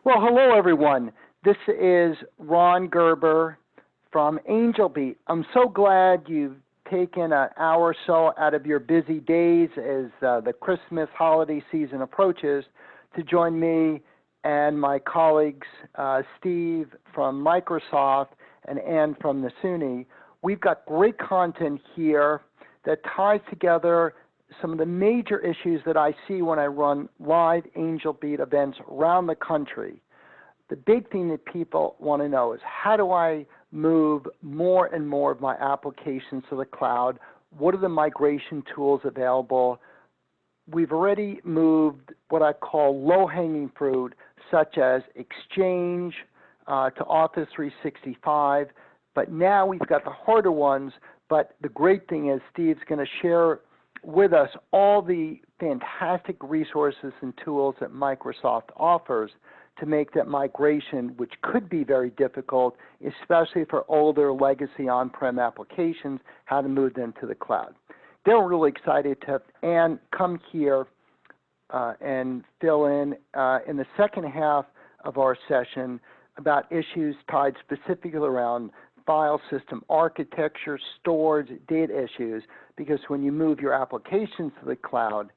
Well, hello, everyone. This is Ron Gerber from AngelBeat. I'm so glad you've taken an hour or so out of your busy days as the Christmas holiday season approaches to join me and my colleagues, Steve from Microsoft and Ann from Nasuni. We've got great content here that ties together some of the major issues that I see when I run live AngelBeat events around the country. The big thing that people want to know is, how do I move more and more of my applications to the cloud? What are the migration tools available? We've already moved what I call low-hanging fruit, such as Exchange to Office 365, but now we've got the harder ones. But the great thing is Steve's going to share with us all the fantastic resources and tools that Microsoft offers to make that migration, which could be very difficult, especially for older legacy on-prem applications, how to move them to the cloud. They're really excited to have Ann come here and fill in the second half of our session about issues tied specifically around file system architecture, storage, data issues, because when you move your applications to the cloud,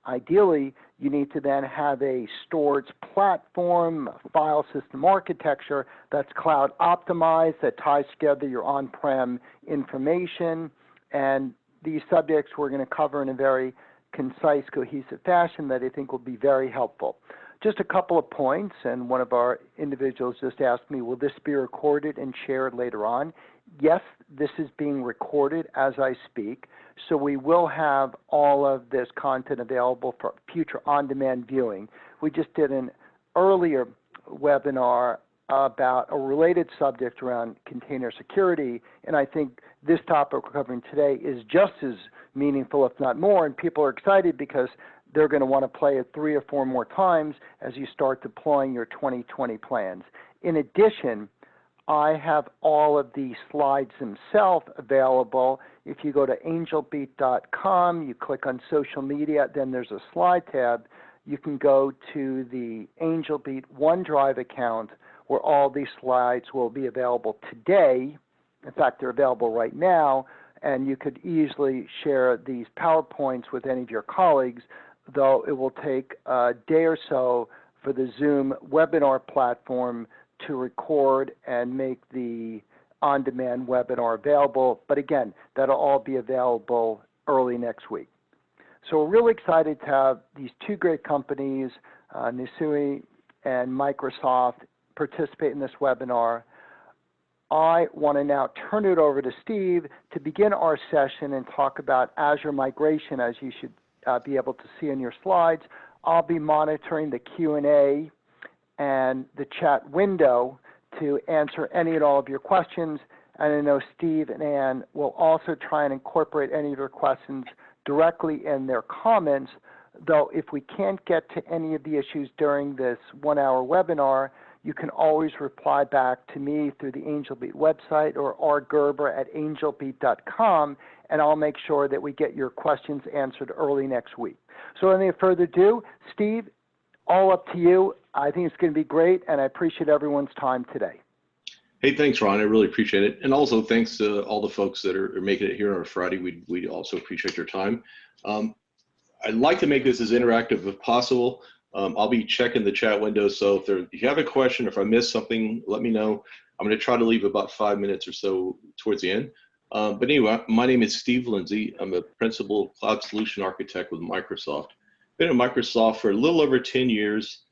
ideally you need to then have a storage platform, a file system architecture that's cloud optimized, that ties together your on-prem information. And these subjects we're going to cover in a very concise, cohesive fashion that I think will be very helpful. Just a couple of points, and one of our individuals just asked me, will this be recorded and shared later on? Yes, this is being recorded as I speak, so we will have all of this content available for future on-demand viewing. We just did an earlier webinar about a related subject around container security, and I think this topic we're covering today is just as meaningful, if not more, and people are excited because they're going to want to play it 3 or 4 more times as you start deploying your 2020 plans. In addition, I have all of the slides themselves available. If you go to angelbeat.com, you click on social media, then there's a slide tab. You can go to the AngelBeat OneDrive account where all these slides will be available today. In fact, they're available right now, and you could easily share these PowerPoints with any of your colleagues, though it will take a day or so for the Zoom webinar platform to record and make the on-demand webinar available. But again, that'll all be available early next week. So we're really excited to have these 2 great companies, Nasuni and Microsoft, participate in this webinar. I want to now turn it over to Steve to begin our session and talk about Azure migration, as you should be able to see in your slides. I'll be monitoring the Q&A and the chat window to answer any and all of your questions. And I know Steve and Ann will also try and incorporate any of your questions directly in their comments, though if we can't get to any of the issues during this 1-hour webinar, you can always reply back to me through the AngelBeat website or rgerber@angelbeat.com, and I'll make sure that we get your questions answered early next week. So without further ado, Steve, all up to you. I think it's going to be great, and I appreciate everyone's time today. Hey, thanks, Ron. I really appreciate it. And also thanks to all the folks that are making it here on a Friday. We also appreciate your time. I'd like to make this as interactive as possible. I'll be checking the chat window, so if you have a question, if I miss something, let me know. I'm going to try to leave about 5 minutes or so towards the end. But anyway, my name is Steve Lindsay. I'm a Principal Cloud Solution Architect with Microsoft. Been at Microsoft for a little over 10 years.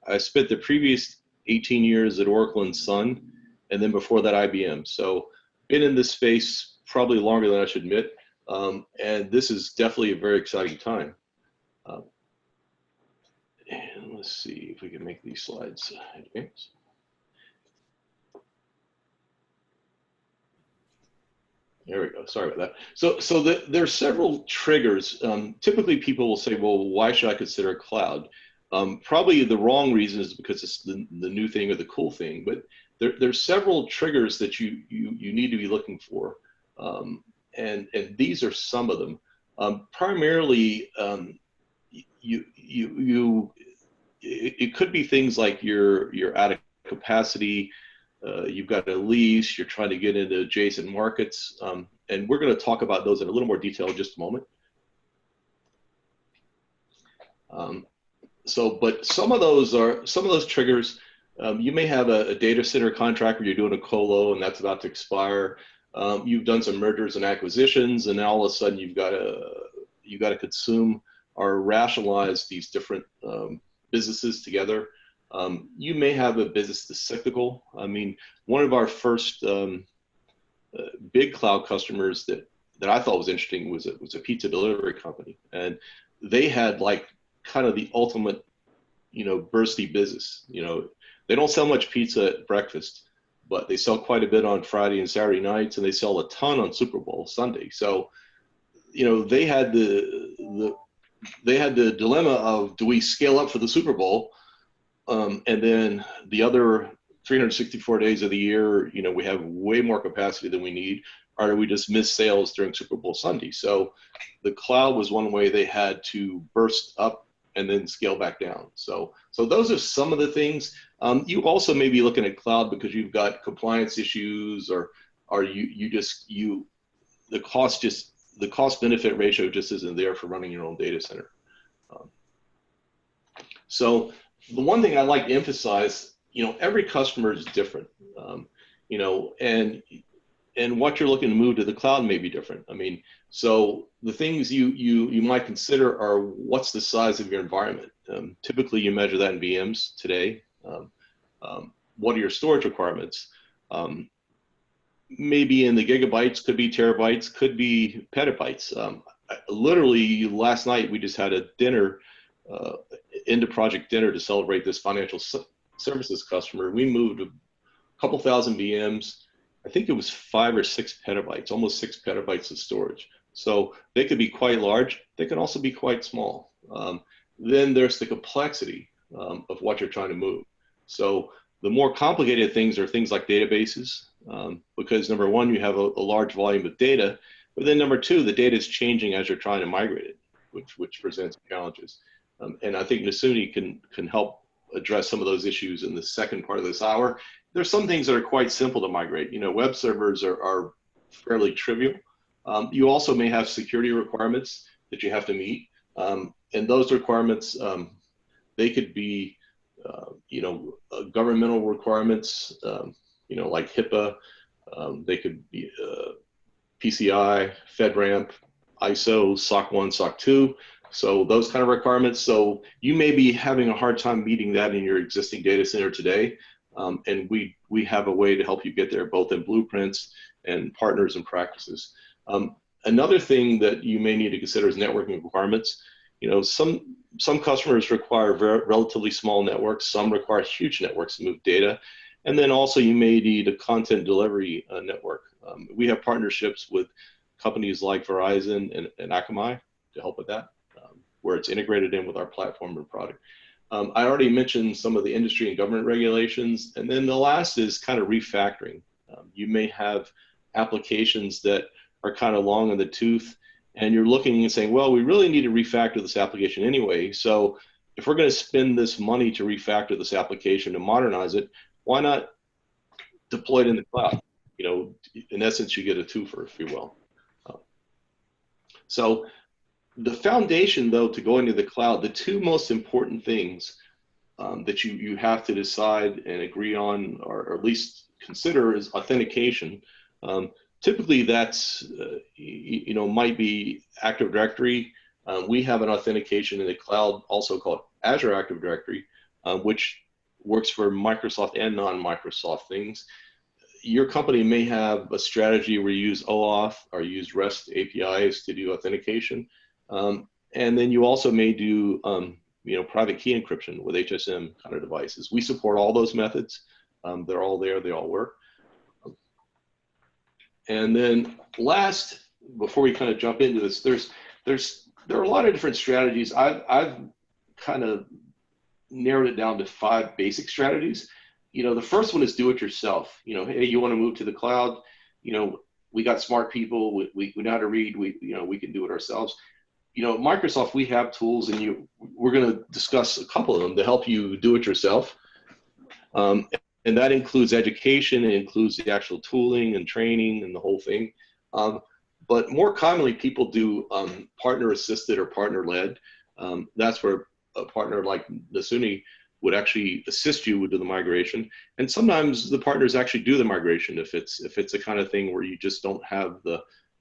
I spent the previous 18 years at Oracle and Sun, and then before that, IBM. So been in this space probably longer than I should admit, and this is definitely a very exciting time. And let's see if we can make these slides advance. There we go. Sorry about that. So there are several triggers. Typically, people will say, "Well, why should I consider a cloud?" Probably the wrong reason is because it's the new thing or the cool thing. But there's several triggers that you need to be looking for, and these are some of them. Primarily, it could be things like you're out of capacity, you've got a lease, you're trying to get into adjacent markets, and we're going to talk about those in a little more detail in just a moment. But some of those triggers. You may have a data center contract where you're doing a colo and that's about to expire. You've done some mergers and acquisitions, and now all of a sudden you've got to consume or rationalize these different businesses together. You may have a business that's cyclical. I mean, one of our first big cloud customers that I thought was interesting was a pizza delivery company, and they had like kind of the ultimate, bursty business. They don't sell much pizza at breakfast, but they sell quite a bit on Friday and Saturday nights, and they sell a ton on Super Bowl Sunday. So, they had the dilemma of, do we scale up for the Super Bowl, and then the other 364 days of the year, we have way more capacity than we need, or do we just miss sales during Super Bowl Sunday? So the cloud was one way they had to burst up and then scale back down. So those are some of the things. You also may be looking at cloud because you've got compliance issues, or the cost benefit ratio just isn't there for running your own data center. So the one thing I like to emphasize, every customer is different, and what you're looking to move to the cloud may be different. I mean, so the things you might consider are, what's the size of your environment? Typically, you measure that in VMs today. What are your storage requirements? Maybe in the gigabytes, could be terabytes, could be petabytes. Literally, last night we just had a dinner, end of project dinner, to celebrate this financial services customer. We moved a couple thousand VMs. I think it was 5 or 6 petabytes, almost 6 petabytes of storage. So they could be quite large. They can also be quite small. Then there's the complexity of what you're trying to move. So the more complicated things are things like databases, because number one, you have a large volume of data, but then number two, the data is changing as you're trying to migrate it, which presents challenges. And I think Nasuni can help address some of those issues in the second part of this hour. There's some things that are quite simple to migrate. Web servers are fairly trivial. You also may have security requirements that you have to meet. And those requirements, they could be, governmental requirements, like HIPAA. They could be PCI, FedRAMP, ISO, SOC 1, SOC 2. So those kind of requirements. So you may be having a hard time meeting that in your existing data center today. And we have a way to help you get there, both in blueprints and partners and practices. Another thing that you may need to consider is networking requirements. Some customers require relatively small networks. Some require huge networks to move data. And then also you may need a content delivery network. We have partnerships with companies like Verizon and Akamai to help with that, where it's integrated in with our platform and product. I already mentioned some of the industry and government regulations. And then the last is kind of refactoring. You may have applications that are kind of long in the tooth, and you're looking and saying, well, we really need to refactor this application anyway. So if we're going to spend this money to refactor this application and modernize it, why not deploy it in the cloud? In essence, you get a twofer, if you will. So the foundation, though, to going to the cloud, the two most important things that you have to decide and agree on, or at least consider, is authentication. Typically, that's might be Active Directory. We have an authentication in the cloud, also called Azure Active Directory, which works for Microsoft and non-Microsoft things. Your company may have a strategy where you use OAuth or use REST APIs to do authentication. And then you also may do private key encryption with HSM kind of devices. We support all those methods. They're all there. They all work. And then last, before we kind of jump into this, there are a lot of different strategies. I've kind of narrowed it down to 5 basic strategies. The first one is do it yourself. Hey, you want to move to the cloud? We got smart people. We know how to read. We can do it ourselves. you know, at Microsoft, we have tools, and we're going to discuss a couple of them to help you do it yourself. And that includes education, it includes the actual tooling and training and the whole thing. But more commonly, people do partner assisted or partner led. That's where a partner like Nasuni would actually assist you with the migration. And sometimes the partners actually do the migration if it's the kind of thing where you just don't have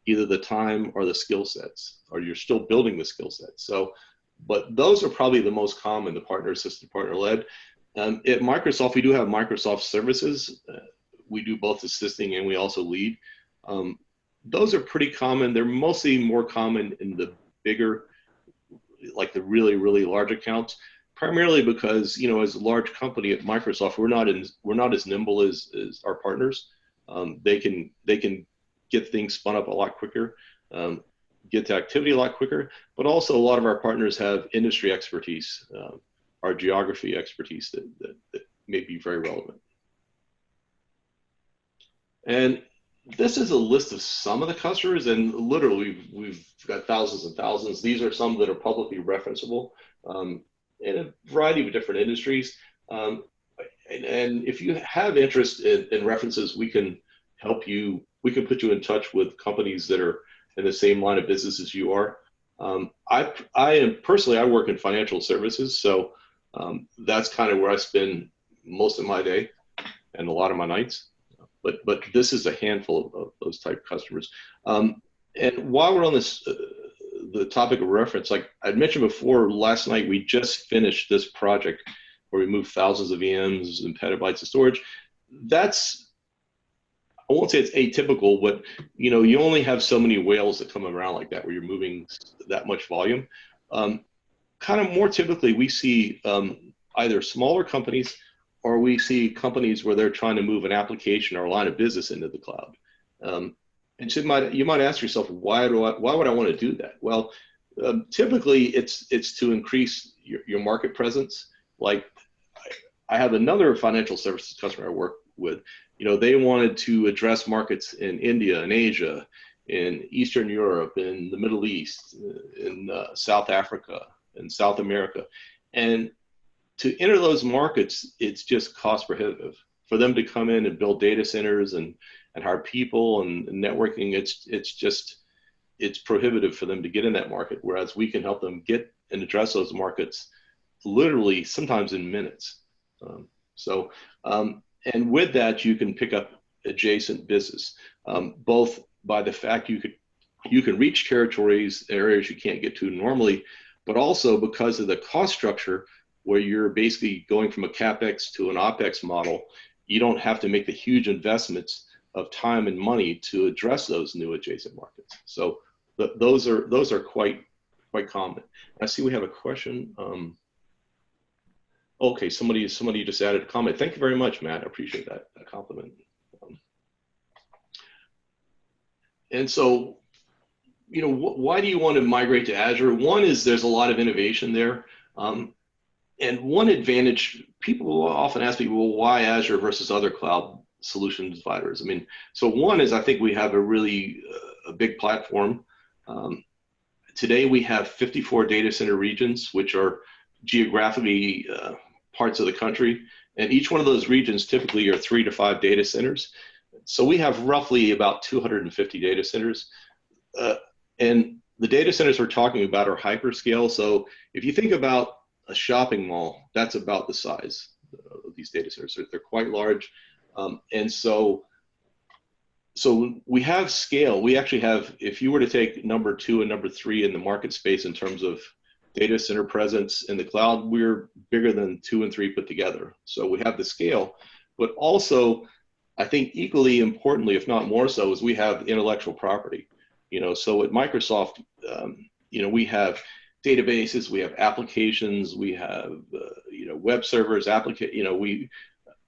either the time or the skill sets, or you're still building the skill sets. So, but those are probably the most common, the partner assisted, partner led. At Microsoft, we do have Microsoft services. We do both assisting and we also lead. Those are pretty common. They're mostly more common in the bigger, like the really, really large accounts, primarily because, you know, as a large company at Microsoft, we're not as nimble as our partners. They can get things spun up a lot quicker, get to activity a lot quicker, but also a lot of our partners have industry expertise, our geography expertise that may be very relevant. And this is a list of some of the customers, and literally we've got thousands and thousands. These are some that are publicly referenceable in a variety of different industries. And if you have interest in references, we can help you. We can put you in touch with companies that are in the same line of business as you are. I am personally, I work in financial services, so that's kind of where I spend most of my day and a lot of my nights. But this is a handful of those type customers. And while we're on this, the topic of reference, like I mentioned before, last night we just finished this project where we moved thousands of VMs and petabytes of storage. That's, I won't say it's atypical, but you know, you only have so many whales that come around like that where you're moving that much volume. Kind of more typically, we see either smaller companies, or we see companies where they're trying to move an application or a line of business into the cloud. And so you might ask yourself, why would I want to do that? Well, typically it's to increase your market presence. Like I have another financial services customer I work with. You know, they wanted to address markets in India and Asia, in Eastern Europe, in the Middle East, in South Africa, and South America, and to enter those markets, it's just cost prohibitive for them to come in and build data centers and hire people and networking. It's prohibitive for them to get in that market. Whereas we can help them get and address those markets literally sometimes in minutes. And with that, you can pick up adjacent business, both by the fact you can reach territories, areas you can't get to normally, but also because of the cost structure, where you're basically going from a CapEx to an OpEx model. You don't have to make the huge investments of time and money to address those new adjacent markets. So those are quite common. I see we have a question. Okay, somebody just added a comment. Thank you very much, Matt. I appreciate that compliment. And so, you know, why do you want to migrate to Azure? One is there's a lot of innovation there. And one advantage, people often ask me, well, why Azure versus other cloud solution providers? I mean, so one is I think we have a really a big platform. Today we have 54 data center regions, which are geographically parts of the country. And each one of those regions typically are 3 to 5 data centers. So we have roughly about 250 data centers. And the data centers we're talking about are hyperscale. So if you think about a shopping mall, that's about the size of these data centers. They're quite large. And so we have scale. We actually have, if you were to take number 2 and number 3 in the market space in terms of data center presence in the cloud, we're bigger than 2 and 3 put together. So we have the scale, but also I think equally importantly, if not more so, is we have intellectual property. You know, so at Microsoft, you know, we have databases, we have applications, we have you know, web servers,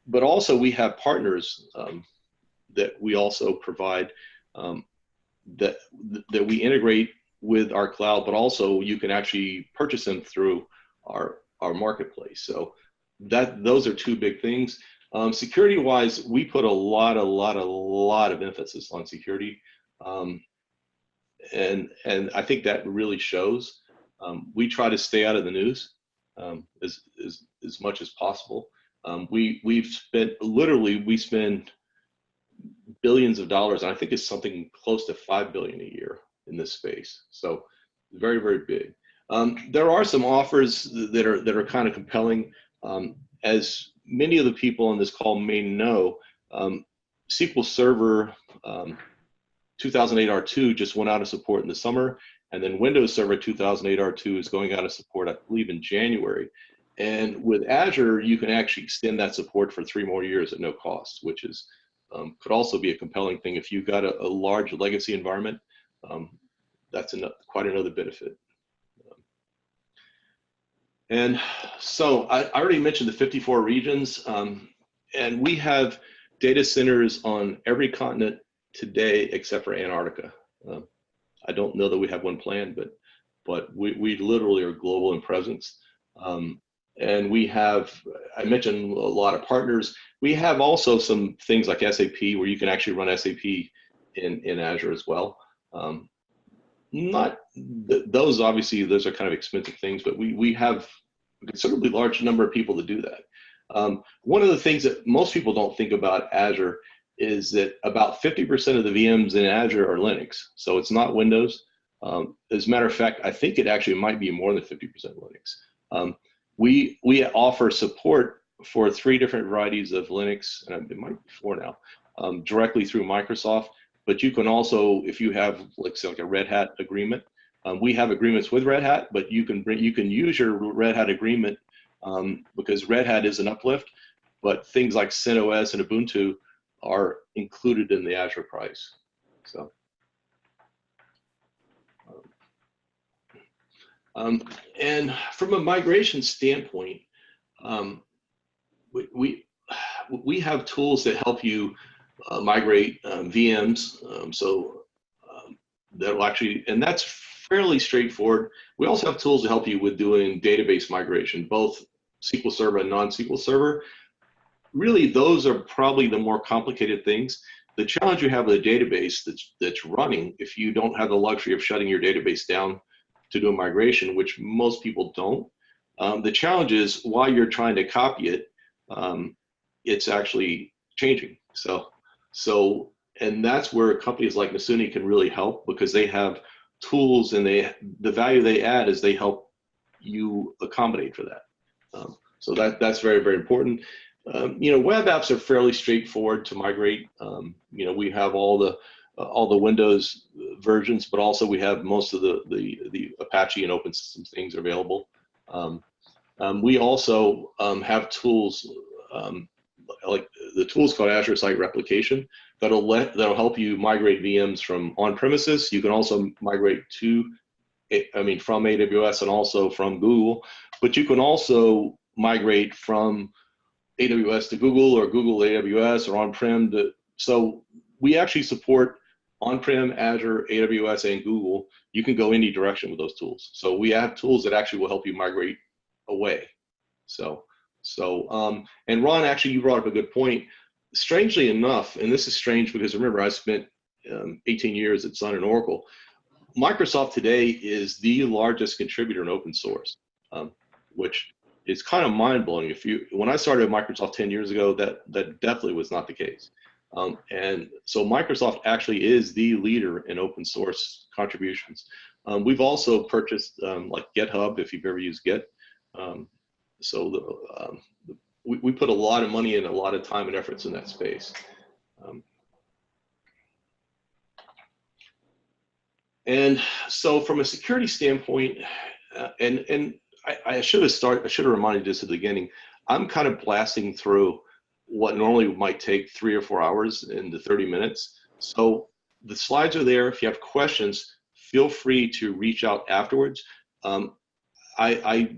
but also we have partners that we also provide that we integrate with our cloud, but also you can actually purchase them through our marketplace. So those are two big things. Security wise, we put a lot of emphasis on security. and I think that really shows. We try to stay out of the news as much as possible. We've spent we spend billions of dollars, and I think it's something close to 5 billion a year in this space. So very, very big. There are some offers that are kind of compelling. As many of the people on this call may know, SQL Server 2008 R2 just went out of support in the summer, and then Windows Server 2008 R2 is going out of support, I believe, in January. And with Azure, you can actually extend that support for 3 more years at no cost, which is could also be a compelling thing if you've got a large legacy environment. That's quite another benefit. And so I already mentioned the 54 regions, and we have data centers on every continent today except for Antarctica. I don't know that we have one planned, but we literally are global in presence. And we have, I mentioned a lot of partners. We have also some things like SAP where you can actually run SAP in Azure as well. Those obviously, those are kind of expensive things, but we have a considerably large number of people to do that. One of the things that most people don't think about Azure is that about 50% of the VMs in Azure are Linux. So it's not Windows. As a matter of fact, I think it actually might be more than 50% Linux. We offer support for 3 different varieties of Linux, and it might be 4 now, directly through Microsoft. But you can also, if you have like a Red Hat agreement, we have agreements with Red Hat, but you can use your Red Hat agreement because Red Hat is an uplift, but things like CentOS and Ubuntu are included in the Azure price. So. And from a migration standpoint, we have tools that help you migrate VMs. That'll actually, and that's fairly straightforward. We also have tools to help you with doing database migration, both SQL Server and non-SQL Server. Really, those are probably the more complicated things. The challenge you have with a database that's running, if you don't have the luxury of shutting your database down to do a migration, which most people don't, the challenge is while you're trying to copy it, it's actually changing. And that's where companies like Nasuni can really help, because they have tools, and the value they add is they help you accommodate for that. So that's very, very important. Web apps are fairly straightforward to migrate. We have all the Windows versions, but also we have most of the Apache and open systems things available. We also have tools like the tools called Azure Site Replication that'll help you migrate VMs from on-premises. You can also migrate from AWS and also from Google, but you can also migrate from AWS to Google, or Google to AWS, or on-prem to, so we actually support on-prem, Azure, AWS, and Google. You can go any direction with those tools. So we have tools that actually will help you migrate away. And Ron, actually, you brought up a good point. Strangely enough, and this is strange because remember, I spent 18 years at Sun and Oracle. Microsoft today is the largest contributor in open source, which is kind of mind-blowing. When I started at Microsoft 10 years ago, that definitely was not the case. And so Microsoft actually is the leader in open source contributions. We've also purchased like GitHub, if you've ever used Git. We put a lot of money and a lot of time and efforts in that space. And so from a security standpoint, and I should have reminded you this at the beginning, I'm kind of blasting through what normally might take 3 or 4 hours into 30 minutes. So the slides are there. If you have questions, feel free to reach out afterwards. I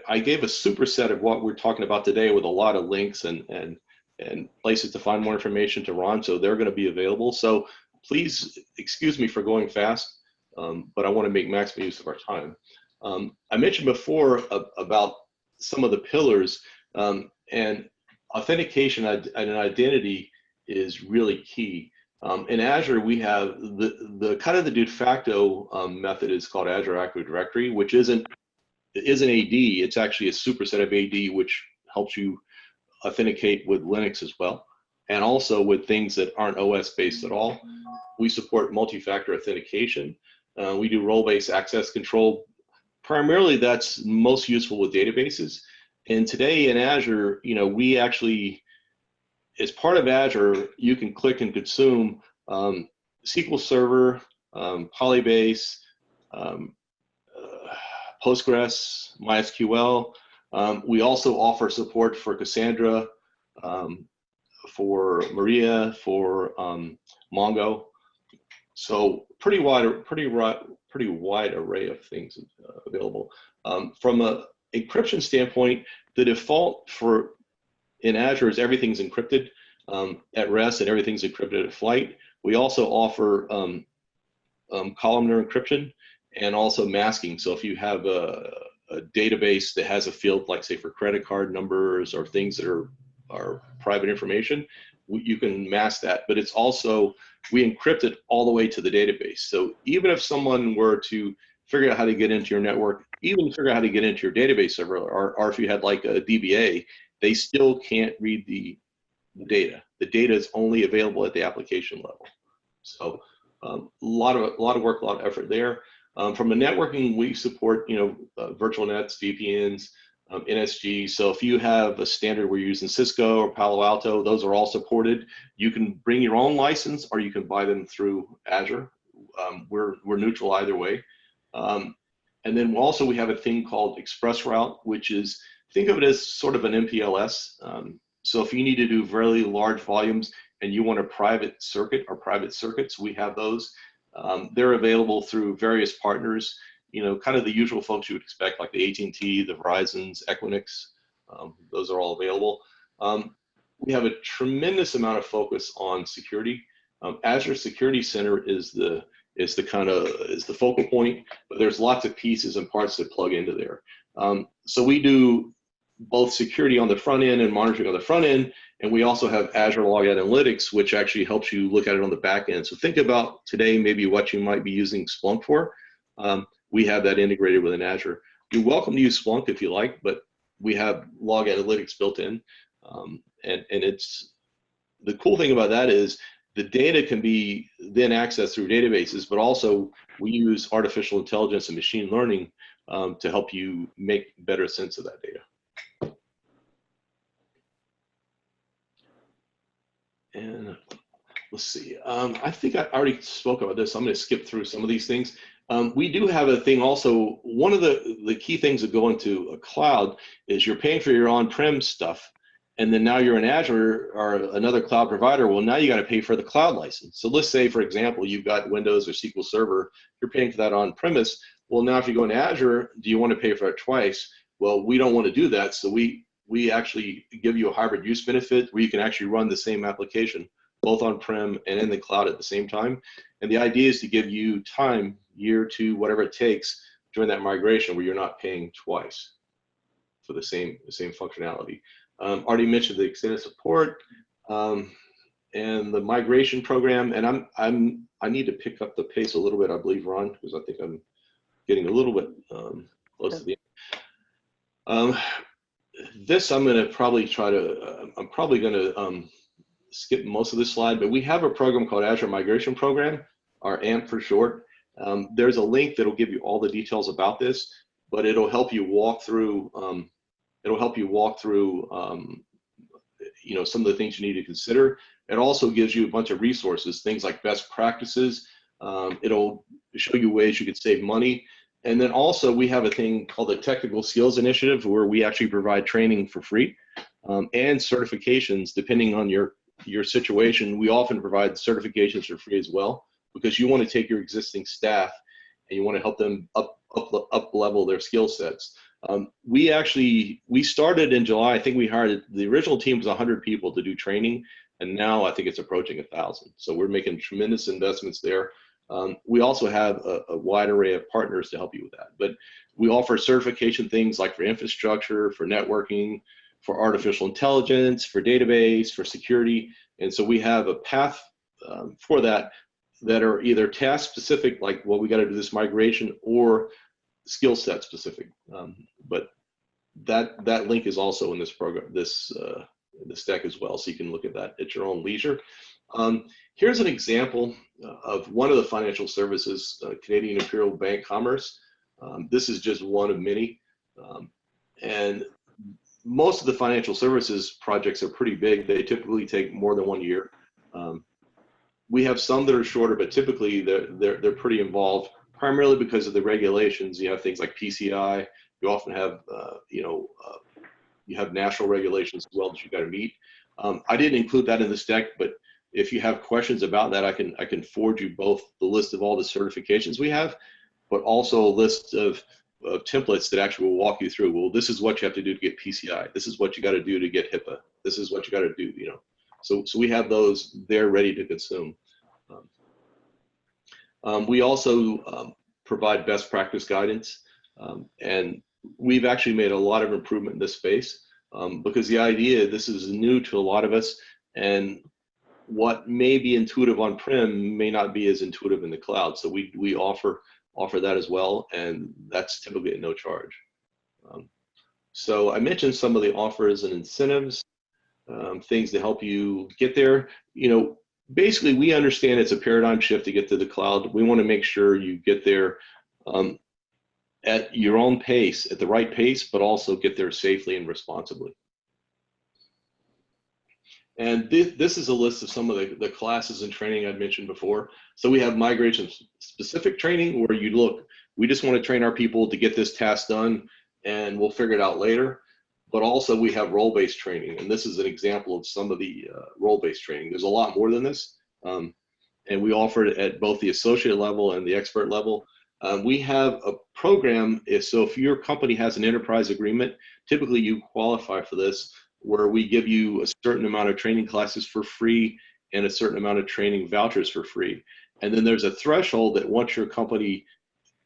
gave a superset of what we're talking about today with a lot of links and places to find more information to Ron, so they're going to be available. So please excuse me for going fast, but I want to make maximum use of our time. I mentioned before about some of the pillars, and authentication and identity is really key. In Azure, we have the kind of the de facto method is called Azure Active Directory, which isn't AD. It's actually a superset of AD, which helps you authenticate with Linux as well, and also with things that aren't OS based at all. We support multi-factor authentication. We do role-based access control. Primarily, that's most useful with databases. And today in Azure, we actually, as part of Azure, you can click and consume SQL Server, Polybase, Postgres, MySQL. We also offer support for Cassandra, for Maria, for Mongo. So pretty wide array of things available. From a encryption standpoint, the default in Azure is everything's encrypted at rest and everything's encrypted at flight. We also offer columnar encryption and also masking. So if you have a database that has a field, like say for credit card numbers or things that are private information, you can mask that. But it's also, we encrypt it all the way to the database. So even if someone were to figure out how to get into your network, even figure out how to get into your database server, or if you had like a DBA, they still can't read the data. The data is only available at the application level. So a lot of work, a lot of effort there. From a networking, we support virtual nets, VPNs, NSG. So if you have a standard where you're using Cisco or Palo Alto, those are all supported. You can bring your own license, or you can buy them through Azure. We're neutral either way. And then also we have a thing called ExpressRoute, which is, think of it as sort of an MPLS. So if you need to do very large volumes and you want a private circuit or private circuits, we have those. They're available through various partners, kind of the usual folks you would expect, like the AT&T, the Verizons, Equinix. Those are all available. We have a tremendous amount of focus on security. Azure Security Center is the focal point, but there's lots of pieces and parts that plug into there. So we do both security on the front end and monitoring on the front end, and we also have Azure Log Analytics, which actually helps you look at it on the back end. So think about today maybe what you might be using Splunk for. We have that integrated within Azure. You're welcome to use Splunk if you like, but we have Log Analytics built in, and it's, the cool thing about that is the data can be then accessed through databases, but also we use artificial intelligence and machine learning to help you make better sense of that data. And let's see, I think I already spoke about this. I'm going to skip through some of these things. We do have a thing also, one of the key things that go into a cloud is you're paying for your on-prem stuff, and then now you're in Azure or another cloud provider. Well, now you got to pay for the cloud license. So let's say, for example, you've got Windows or SQL Server, you're paying for that on-premise. Well, now if you go into Azure, do you want to pay for it twice? Well, we don't want to do that. So we actually give you a hybrid use benefit where you can actually run the same application, both on-prem and in the cloud at the same time. And the idea is to give you time, year or two, whatever it takes during that migration, where you're not paying twice for the same functionality. Already mentioned the extended support and the migration program. And I need to pick up the pace a little bit, I believe, Ron, because I think I'm getting a little bit close to the end. This I'm going to probably try to, I'm probably going to skip most of this slide, but we have a program called Azure Migration Program, or AMP for short. There's a link that'll give you all the details about this, but it'll help you walk through, some of the things you need to consider. It also gives you a bunch of resources, things like best practices. It'll show you ways you could save money. And then also we have a thing called the Technical Skills Initiative, where we actually provide training for free and certifications depending on your situation. We often provide certifications for free as well, because you want to take your existing staff and you want to help them up level their skill sets. We started in July. I think we hired, the original team was 100 people to do training, and now I think it's approaching 1,000. So we're making tremendous investments there. We also have a wide array of partners to help you with that. But we offer certification things like for infrastructure, for networking, for artificial intelligence, for database, for security. And so we have a path for that are either task specific, like, well, we got to do this migration, or skill set specific. But that link is also in this program, this deck as well, so you can look at that at your own leisure. Here's an example of one of the financial services, Canadian Imperial Bank Commerce. This is just one of many. And most of the financial services projects are pretty big. They typically take more than 1 year. We have some that are shorter, but typically they're pretty involved, primarily because of the regulations. You have things like PCI. You often have, you have national regulations as well that you got to meet. I didn't include that in this deck, but if you have questions about that, I can forward you both the list of all the certifications we have, but also a list of templates that actually will walk you through. Well, this is what you have to do to get PCI. This is what you got to do to get HIPAA. This is what you got to do. So we have those there ready to consume. We also provide best practice guidance, and we've actually made a lot of improvement in this space, because the idea, this is new to a lot of us, and what may be intuitive on-prem may not be as intuitive in the cloud. So we offer that as well, and that's typically at no charge. So I mentioned some of the offers and incentives, things to help you get there. Basically, we understand it's a paradigm shift to get to the cloud. We want to make sure you get there at your own pace, at the right pace, but also get there safely and responsibly. And this is a list of some of the classes and training I'd mentioned before. So we have migration specific training where you look, we just want to train our people to get this task done, and we'll figure it out later. But also we have role-based training, and this is an example of some of the role-based training. There's a lot more than this, and we offer it at both the associate level and the expert level. We have a program, so if your company has an enterprise agreement, typically you qualify for this, where we give you a certain amount of training classes for free and a certain amount of training vouchers for free. And then there's a threshold that once your company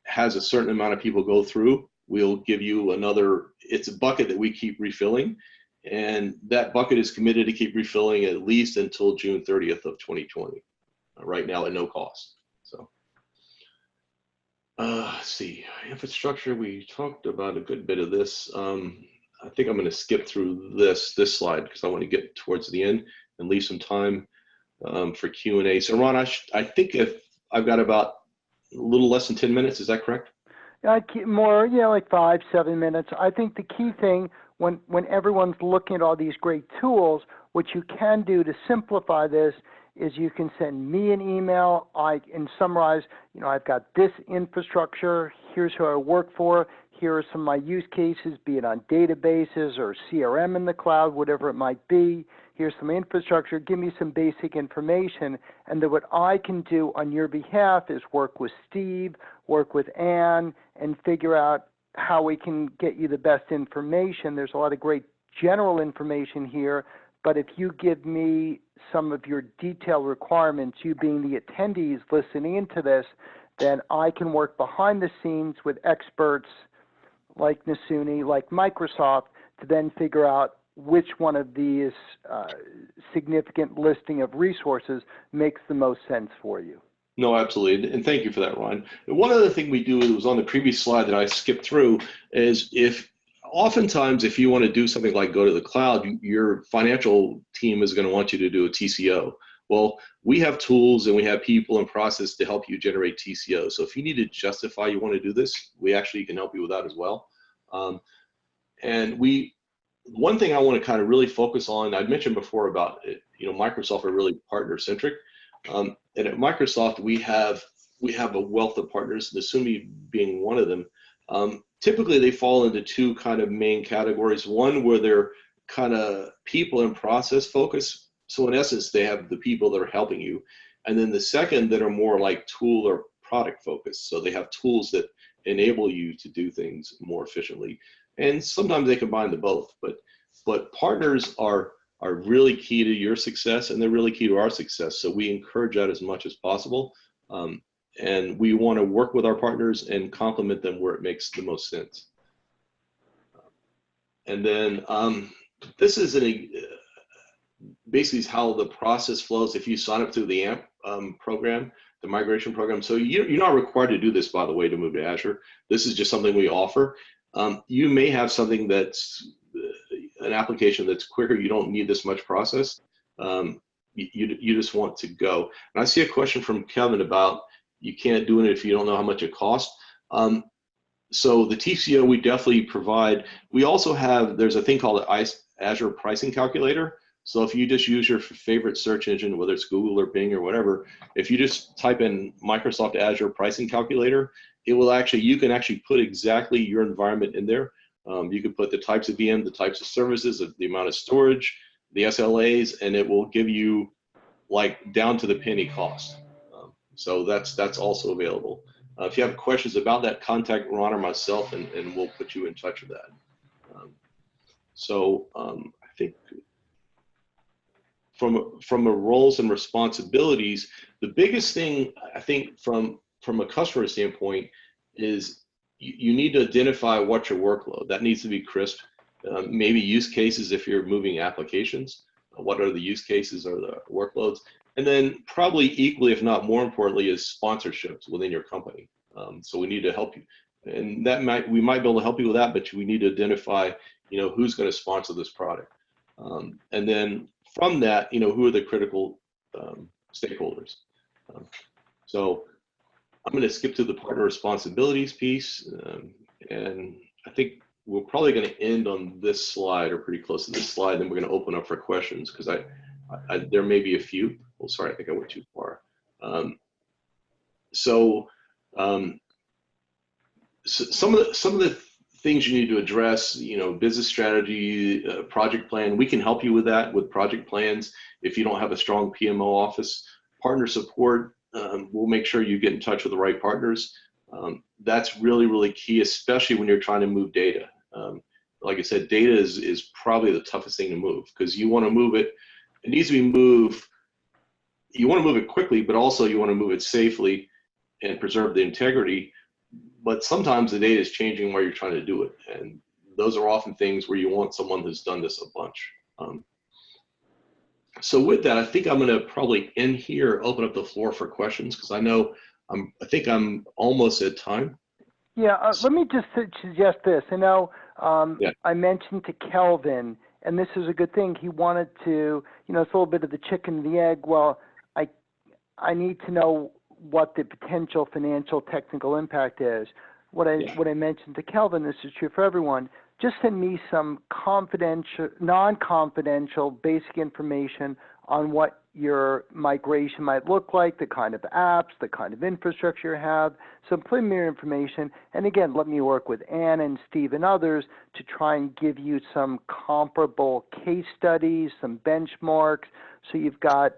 has a certain amount of people go through, we'll give you another, it's a bucket that we keep refilling. And that bucket is committed to keep refilling at least until June 30th of 2020, right now at no cost. So let's see, infrastructure, we talked about a good bit of this. I think I'm going to skip through this slide because I want to get towards the end and leave some time for Q&A. So Ron, I think if I've got about a little less than 10 minutes, is that correct? More, like 5-7 minutes. I think the key thing when everyone's looking at all these great tools, what you can do to simplify this is you can send me an email. I can summarize, I've got this infrastructure. Here's who I work for. Here are some of my use cases, be it on databases or CRM in the cloud, whatever it might be. Here's some infrastructure. Give me some basic information. And then what I can do on your behalf is work with Steve, work with Ann, and figure out how we can get you the best information. There's a lot of great general information here, but if you give me some of your detailed requirements, you being the attendees listening into this, then I can work behind the scenes with experts like Nasuni, like Microsoft, to then figure out which one of these significant listing of resources makes the most sense for you. No, absolutely, and thank you for that, Ron. One other thing we do, it was on the previous slide that I skipped through, is oftentimes if you want to do something like go to the cloud, your financial team is going to want you to do a TCO. Well, we have tools and we have people and process to help you generate TCO. So if you need to justify you want to do this, we actually can help you with that as well. And one thing I want to kind of really focus on, I'd mentioned before about it, Microsoft are really partner centric. And at Microsoft, we have a wealth of partners, Nasuni being one of them. Typically, they fall into two kind of main categories. One where they're kind of people and process focused. So in essence, they have the people that are helping you. And then the second that are more like tool or product focused. So they have tools that enable you to do things more efficiently. And sometimes they combine the both. But partners are really key to your success, and they're really key to our success. So we encourage that as much as possible. And we want to work with our partners and complement them where it makes the most sense. basically is how the process flows if you sign up through the AMP program, the migration program. So you're not required to do this, by the way, to move to Azure. This is just something we offer. You may have something that's an application that's quicker. You don't need this much process. You just want to go. And I see a question from Kevin about you can't do it if you don't know how much it costs. So the TCO we definitely provide. We also have, there's a thing called the Azure pricing calculator. So if you just use your favorite search engine, whether it's Google or Bing or whatever, if you just type in Microsoft Azure pricing calculator, it will actually, you can actually put exactly your environment in there. You can put the types of VM, the types of services, the amount of storage, the SLAs, and it will give you like down to the penny cost. So that's also available. If you have questions about that, contact Ron or myself, and we'll put you in touch with that. I think from a roles and responsibilities, the biggest thing I think from a customer standpoint is you need to identify what's your workload. That needs to be crisp. Maybe use cases if you're moving applications. What are the use cases or the workloads? And then probably equally, if not more importantly, is sponsorships within your company. So we need to help you. And we might be able to help you with that, but we need to identify, who's going to sponsor this product. And then from that, who are the critical stakeholders. So I'm going to skip to the partner responsibilities piece. And I think we're probably going to end on this slide or pretty close to this slide. Then we're going to open up for questions because there may be a few. Oh, sorry, I think I went too far. So some of the things you need to address, business strategy, project plan. We can help you with that with project plans if you don't have a strong PMO office. Partner support. We'll make sure you get in touch with the right partners. That's really, really key, especially when you're trying to move data. Like I said, data is probably the toughest thing to move because you want to move it. It needs to be moved. You want to move it quickly, but also you want to move it safely and preserve the integrity. But sometimes the data is changing while you're trying to do it. And those are often things where you want someone who's done this a bunch. So with that, I think I'm going to probably end here, open up the floor for questions because I think I'm almost at time. Yeah, let me just suggest this. Yeah. I mentioned to Kelvin, and this is a good thing. He wanted to, it's a little bit of the chicken and the egg. Well, I need to know what the potential financial technical impact is. What I mentioned to Kelvin, this is true for everyone. Just send me some confidential, non-confidential, basic information on what your migration might look like, the kind of apps, the kind of infrastructure you have, some preliminary information. And again, let me work with Ann and Steve and others to try and give you some comparable case studies, some benchmarks, so you've got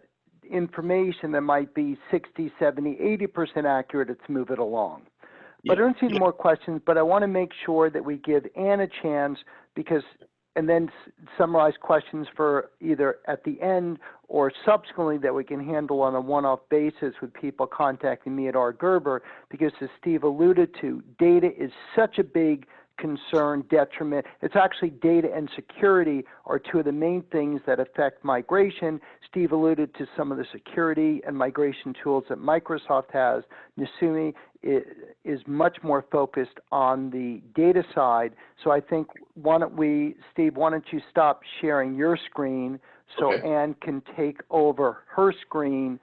information that might be 60, 70, 80% accurate to move it along. But I don't see any more questions, but I want to make sure that we give Ann a chance and then summarize questions for either at the end or subsequently that we can handle on a one-off basis with people contacting me at rgerber, because as Steve alluded to, data is such a big concern, detriment. It's actually data and security are two of the main things that affect migration. Steve alluded to some of the security and migration tools that Microsoft has. Nasuni is much more focused on the data side. So I think, Steve, why don't you stop sharing your screen so Ann can take over her screen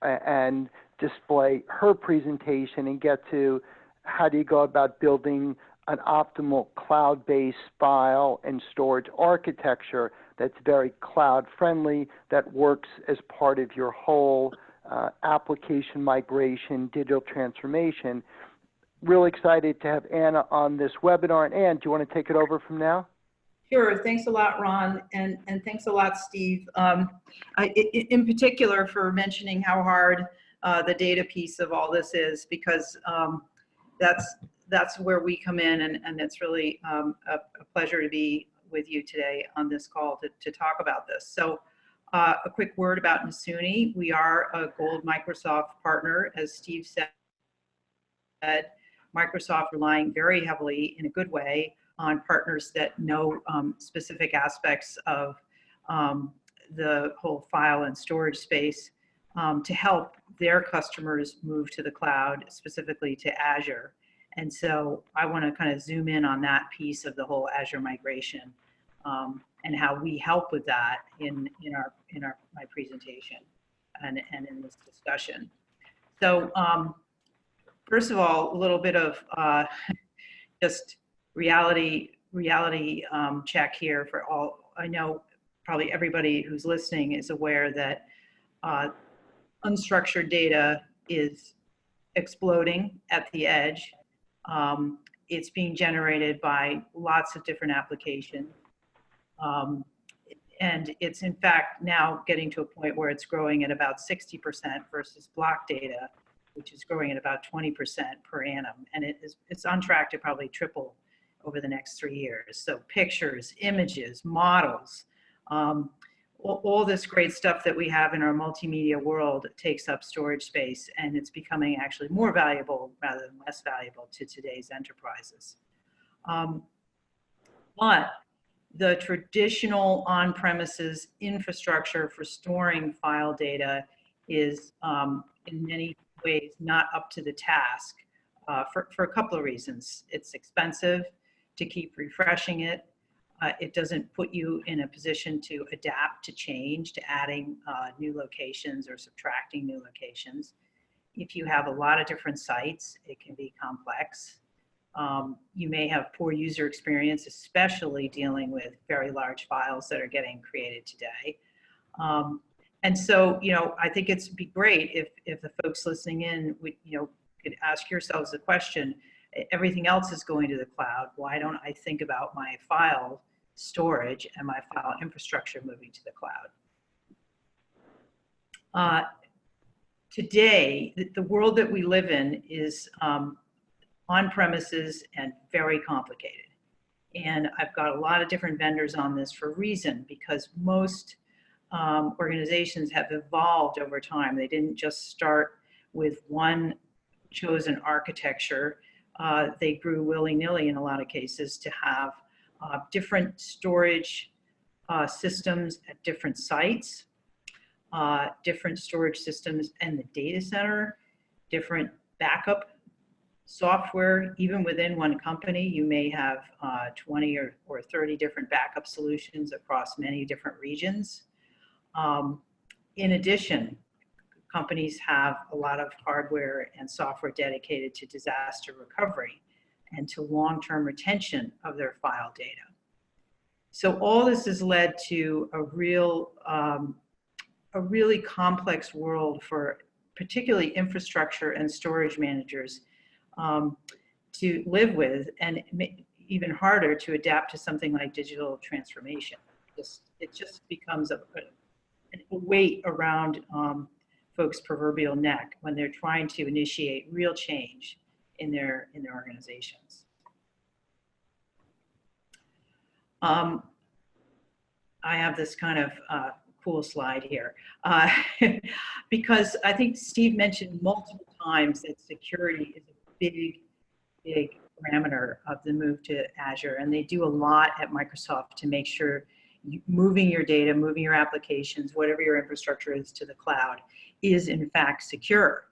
and display her presentation and get to how do you go about building an optimal cloud-based file and storage architecture that's very cloud-friendly, that works as part of your whole application migration, digital transformation. Really excited to have Anna on this webinar. And Ann, do you want to take it over from now? Sure. Thanks a lot, Ron, and thanks a lot, Steve. In particular for mentioning how hard the data piece of all this is, because that's where we come in, and it's really a pleasure to be with you today on this call to talk about this. So a quick word about Nasuni. We are a Gold Microsoft partner, as Steve said. Microsoft relying very heavily, in a good way, on partners that know specific aspects of the whole file and storage space to help their customers move to the cloud, specifically to Azure. And so I want to kind of zoom in on that piece of the whole Azure migration and how we help with that in my presentation and in this discussion. So first of all, a little bit of just reality check here for all. I know probably everybody who's listening is aware that unstructured data is exploding at the edge. It's being generated by lots of different applications. And it's in fact now getting to a point where it's growing at about 60% versus block data, which is growing at about 20% per annum. And it's on track to probably triple over the next 3 years. So pictures, images, models, all this great stuff that we have in our multimedia world takes up storage space, and it's becoming actually more valuable rather than less valuable to today's enterprises. But the traditional on-premises infrastructure for storing file data is in many ways not up to the task for a couple of reasons. It's expensive to keep refreshing it. It doesn't put you in a position to adapt to change, to adding new locations or subtracting new locations. If you have a lot of different sites, it can be complex. You may have poor user experience, especially dealing with very large files that are getting created today. And so, I think it'd be great if the folks listening in would, could ask yourselves the question, everything else is going to the cloud. Why don't I think about my file storage and my file infrastructure moving to the cloud? Today, the world that we live in is on-premises and very complicated. And I've got a lot of different vendors on this for a reason, because most organizations have evolved over time. They didn't just start with one chosen architecture. They grew willy-nilly in a lot of cases to have different storage systems at different sites, different storage systems in the data center, different backup software. Even within one company, you may have 20 or 30 different backup solutions across many different regions. In addition, companies have a lot of hardware and software dedicated to disaster recovery and to long-term retention of their file data. So all this has led to a really complex world for particularly infrastructure and storage managers to live with, and even harder to adapt to something like digital transformation. It just becomes a weight around folks' proverbial neck when they're trying to initiate real change in their organizations. I have this kind of cool slide here because I think Steve mentioned multiple times that security is a big parameter of the move to Azure, and they do a lot at Microsoft to make sure moving your data, moving your applications, whatever your infrastructure is to the cloud is in fact secure.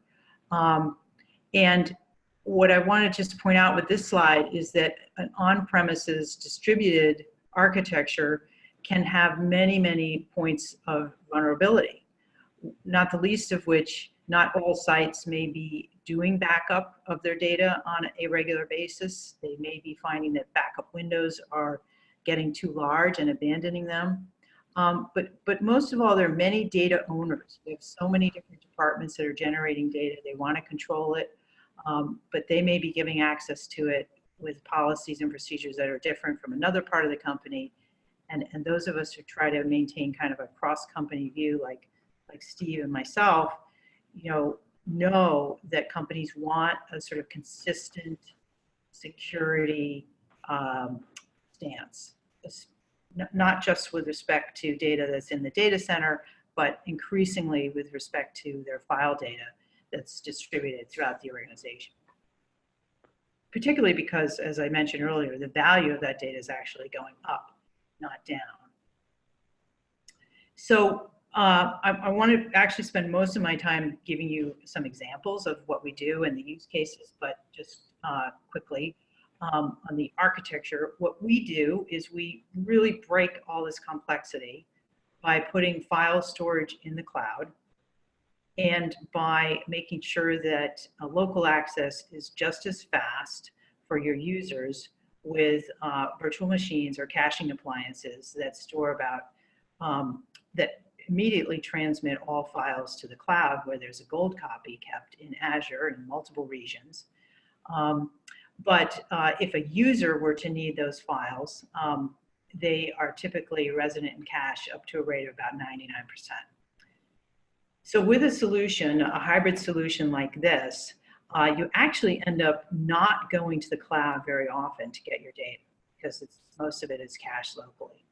And what I want to just point out with this slide is that an on-premises distributed architecture can have many points of vulnerability, not the least of which not all sites may be doing backup of their data on a regular basis. They may be finding that backup windows are getting too large and abandoning them. But most of all, there are many data owners. We have so many different departments that are generating data. They want to control it, but they may be giving access to it with policies and procedures that are different from another part of the company. And those of us who try to maintain kind of a cross-company view, like Steve and myself, know that companies want a sort of consistent security stance, not just with respect to data that's in the data center, but increasingly with respect to their file data that's distributed throughout the organization. Particularly because, as I mentioned earlier, the value of that data is actually going up, not down. So I want to actually spend most of my time giving you some examples of what we do and the use cases, but just quickly on the architecture, what we do is we really break all this complexity by putting file storage in the cloud and by making sure that local access is just as fast for your users with virtual machines or caching appliances that store about, that immediately transmit all files to the cloud where there's a gold copy kept in Azure in multiple regions. But if a user were to need those files, they are typically resident in cache up to a rate of about 99%. So with a solution, a hybrid solution like this, you actually end up not going to the cloud very often to get your data because most of it is cached locally.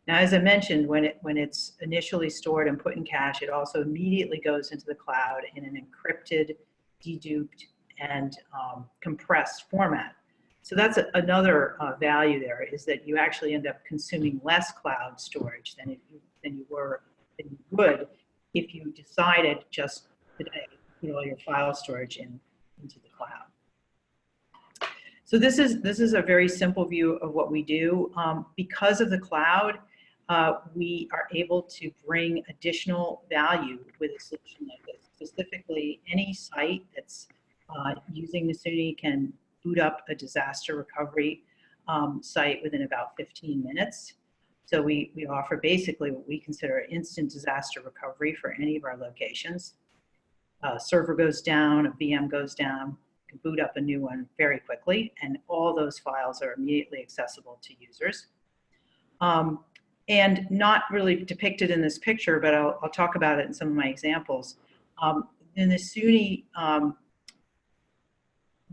Now, as I mentioned, when it's initially stored and put in cache, it also immediately goes into the cloud in an encrypted, deduped, and compressed format. So that's another value there, is that you actually end up consuming less cloud storage than you would if you decided just today to put all your file storage into the cloud. So this is a very simple view of what we do. Because of the cloud, we are able to bring additional value with a solution like this. Specifically, any site that's using Nasuni can boot up a disaster recovery site within about 15 minutes. So we offer basically what we consider instant disaster recovery for any of our locations. A server goes down, a VM goes down, you can boot up a new one very quickly, and all those files are immediately accessible to users. And not really depicted in this picture, but I'll talk about it in some of my examples. In the Nasuni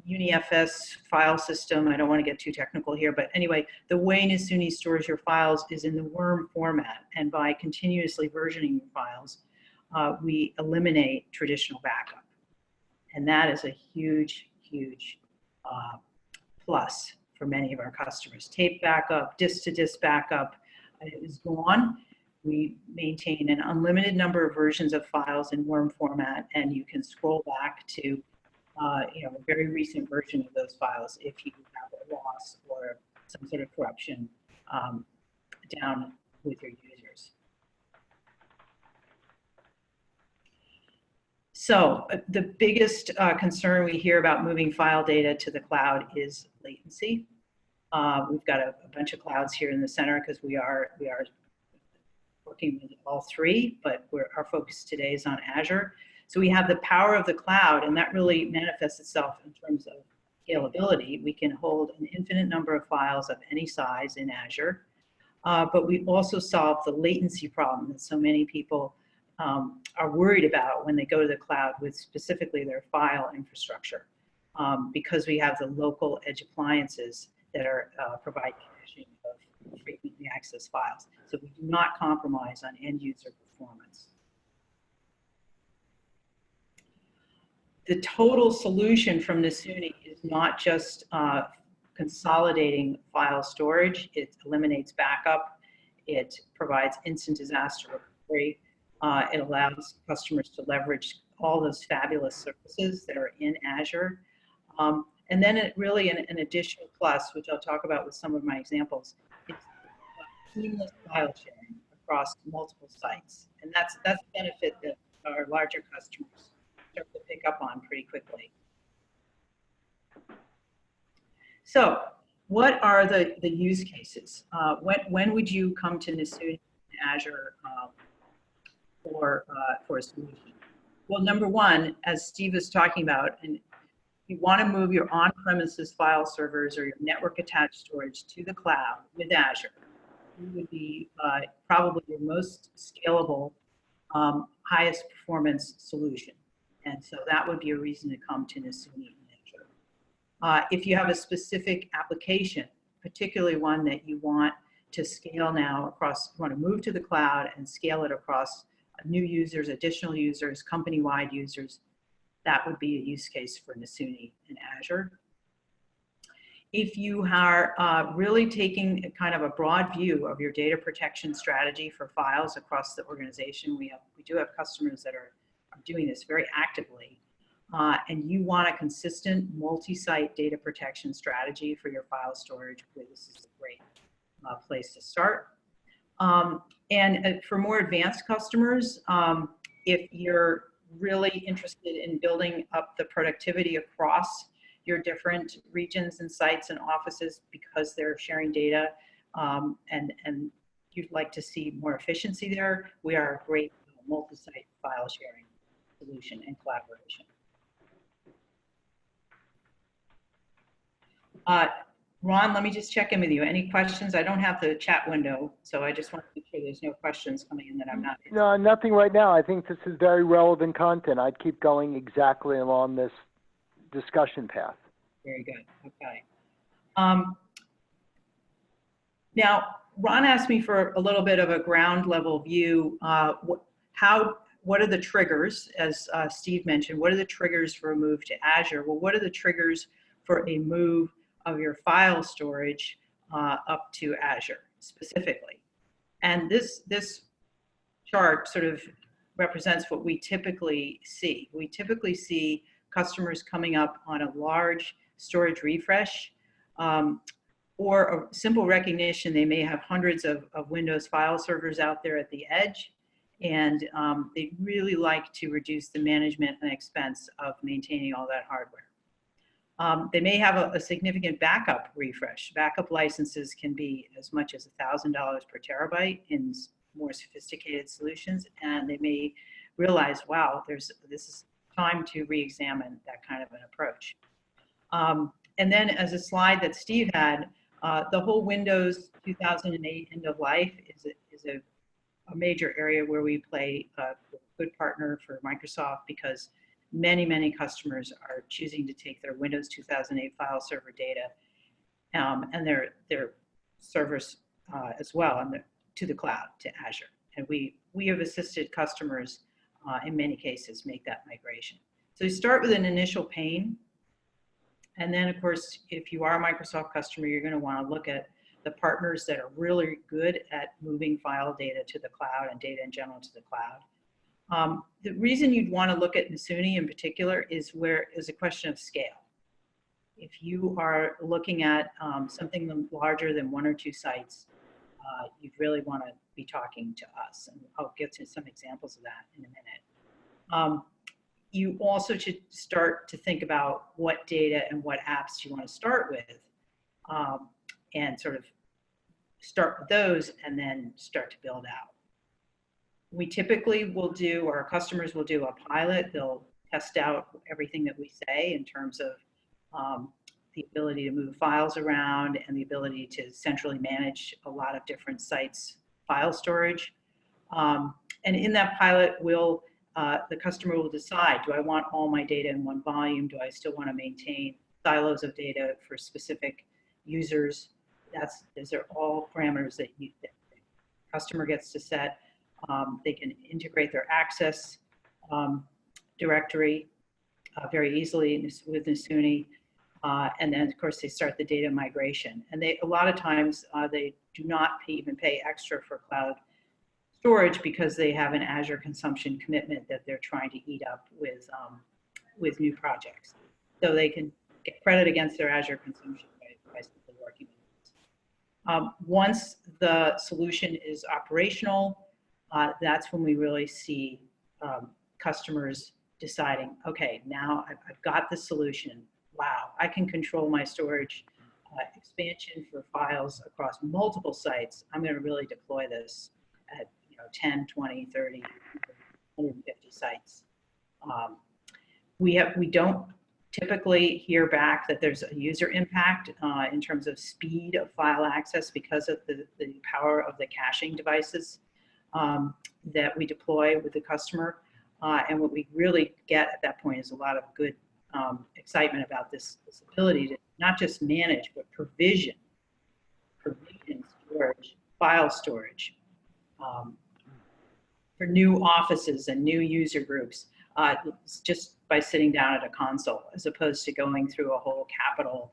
UniFS file system, I don't want to get too technical here, but anyway, the way Nasuni stores your files is in the worm format, and by continuously versioning your files, we eliminate traditional backup. And that is a huge, huge plus for many of our customers. Tape backup, disk-to-disk backup is gone. We maintain an unlimited number of versions of files in worm format, and you can scroll back to a very recent version of those files if you have a loss or some sort of corruption down with your users. So the biggest concern we hear about moving file data to the cloud is latency. We've got a bunch of clouds here in the center because we are working with all three, but our focus today is on Azure. So we have the power of the cloud, and that really manifests itself in terms of scalability. We can hold an infinite number of files of any size in Azure, but we also solve the latency problem that so many people are worried about when they go to the cloud with specifically their file infrastructure, because we have the local edge appliances that provide caching of frequently accessed files. So we do not compromise on end user performance. The total solution from Nasuni is not just consolidating file storage. It eliminates backup. It provides instant disaster recovery. It allows customers to leverage all those fabulous services that are in Azure. And then it really, an additional plus, which I'll talk about with some of my examples, is seamless file sharing across multiple sites. And that's a benefit that our larger customers start to pick up on pretty quickly. So what are the use cases? When would you come to Nasuni Azure for a solution? Well, number one, as Steve was talking about, and you want to move your on-premises file servers or your network attached storage to the cloud with Azure, it would be probably your most scalable, highest performance solution. And so that would be a reason to come to Nasuni in Azure. If you have a specific application, particularly one that you want to scale now across, you want to move to the cloud and scale it across new users, additional users, company-wide users, that would be a use case for Nasuni in Azure. If you are really taking a kind of a broad view of your data protection strategy for files across the organization, we do have customers that are doing this very actively, and you want a consistent multi-site data protection strategy for your file storage, this is a great place to start. And for more advanced customers, if you're really interested in building up the productivity across your different regions and sites and offices because they're sharing data, and you'd like to see more efficiency there, we are a great multi-site file sharing solution and collaboration. Ron, let me just check in with you. Any questions? I don't have the chat window, so I just want to make sure there's no questions coming in that I'm not. No, nothing right now. I think this is very relevant content. I'd keep going exactly along this discussion path. Very good. Okay. Now, Ron asked me for a little bit of a ground level view. What are the triggers, as Steve mentioned, what are the triggers for a move to Azure? Well, what are the triggers for a move of your file storage up to Azure specifically? And this chart sort of represents what we typically see. We typically see customers coming up on a large storage refresh, or a simple recognition. They may have hundreds of Windows file servers out there at the edge, and they really like to reduce the management and expense of maintaining all that hardware. They may have a significant backup refresh. Backup licenses can be as much as $1,000 per terabyte in more sophisticated solutions, and they may realize, wow, this is time to re-examine that kind of an approach. And then, as a slide that Steve had, the whole Windows 2008 end of life is a major area where we play a good partner for Microsoft, because many customers are choosing to take their Windows 2008 file server data and their servers as well to the cloud, to Azure. And we have assisted customers in many cases make that migration. So you start with an initial pain, and then of course, if you are a Microsoft customer, you're going to want to look at the partners that are really good at moving file data to the cloud and data in general to the cloud. The reason you'd want to look at Nasuni in particular is a question of scale. If you are looking at something larger than 1 or 2 sites, you'd really want to be talking to us, and I'll get to some examples of that in a minute. You also should start to think about what data and what apps you want to start with, and sort of start with those and then start to build out. We typically will do, or our customers will do a pilot. They'll test out everything that we say in terms of the ability to move files around and the ability to centrally manage a lot of different sites' file storage. And in that pilot, the customer will decide, do I want all my data in one volume? Do I still want to maintain silos of data for specific users? Those are all parameters that the customer gets to set. They can integrate their access directory very easily with Nasuni. And then, of course, they start the data migration. And a lot of times, they do not even pay extra for cloud storage because they have an Azure consumption commitment that they're trying to eat up with new projects. So they can get credit against their Azure consumption by simply working with it. Once the solution is operational, that's when we really see customers deciding, okay, now I've got the solution. Wow, I can control my storage expansion for files across multiple sites. I'm going to really deploy this at 10, 20, 30, 150 sites. We don't typically hear back that there's a user impact in terms of speed of file access because of the power of the caching devices that we deploy with the customer. And what we really get at that point is a lot of good excitement about this ability to not just manage, but provision storage, file storage for new offices and new user groups, just by sitting down at a console, as opposed to going through a whole capital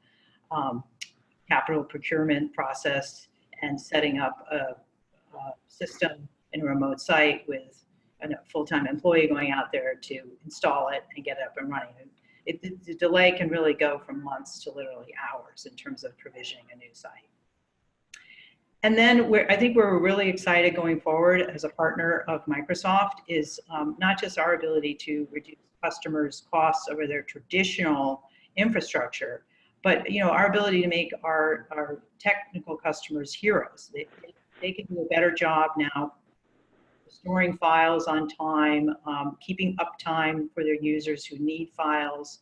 capital procurement process and setting up a system in a remote site with a full-time employee going out there to install it and get it up and running. The delay can really go from months to literally hours in terms of provisioning a new site. And then I think we're really excited going forward as a partner of Microsoft is not just our ability to reduce customers' costs over their traditional infrastructure, but our ability to make our technical customers heroes. They can do a better job now storing files on time, keeping uptime for their users who need files.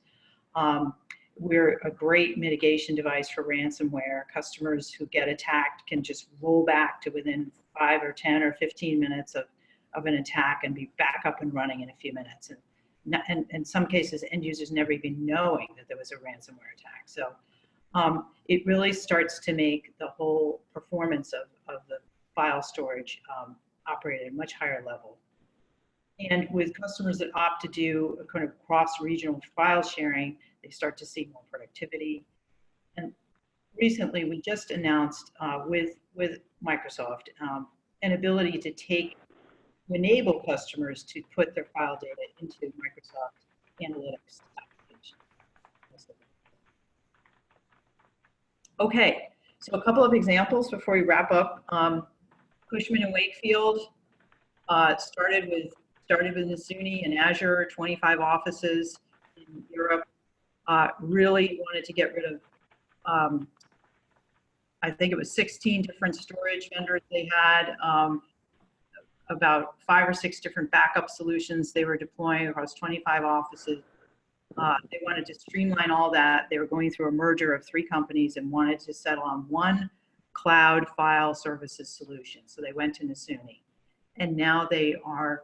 We're a great mitigation device for ransomware. Customers who get attacked can just roll back to within 5 or 10 or 15 minutes of an attack and be back up and running in a few minutes. And in some cases, end users never even knowing that there was a ransomware attack. So it really starts to make the whole performance of the file storage operate at a much higher level. And with customers that opt to do a kind of cross-regional file sharing, they start to see more productivity. And recently, we just announced with Microsoft an ability to enable customers to put their file data into Microsoft Analytics application. Okay, so a couple of examples before we wrap up. Cushman & Wakefield started with Nasuni and Azure, 25 offices in Europe. Really wanted to get rid of, I think it was 16 different storage vendors they had, about 5 or 6 different backup solutions they were deploying across 25 offices. They wanted to streamline all that. They were going through a merger of 3 companies and wanted to settle on one cloud file services solution. So they went to Nasuni. And now they are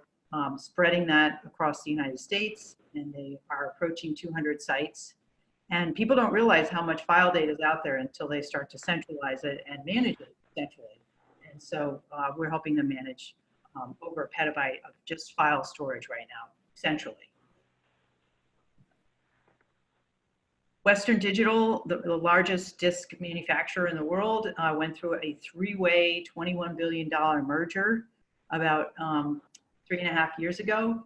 spreading that across the United States, and they are approaching 200 sites. And people don't realize how much file data is out there until they start to centralize it and manage it centrally. And so we're helping them manage over a petabyte of just file storage right now, centrally. Western Digital, the largest disk manufacturer in the world, went through a 3-way, $21 billion merger about 3.5 years ago,